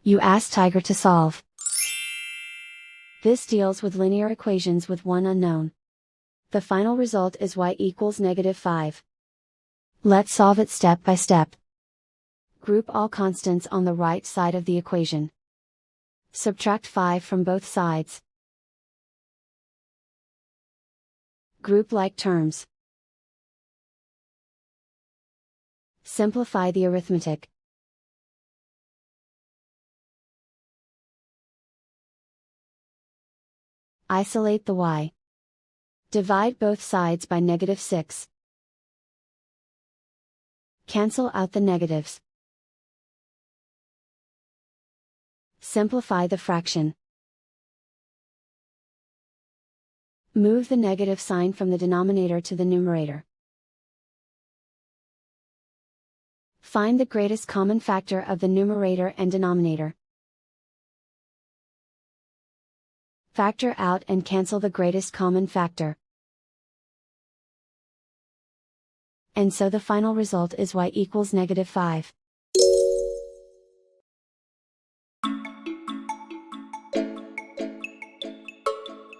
You ask Tiger to solve. This deals with linear equations with one unknown. The final result is y equals -5. Let's solve it step by step. Group all constants on the right side of the equation. Subtract 5 from both sides. Group like terms. Simplify the arithmetic. Isolate the y. Divide both sides by -6. Cancel out the negatives. Simplify the fraction. Move the negative sign from the denominator to the numerator. Find the greatest common factor of the numerator and denominator. Factor out and cancel the greatest common factor. And so the final result is y equals -5.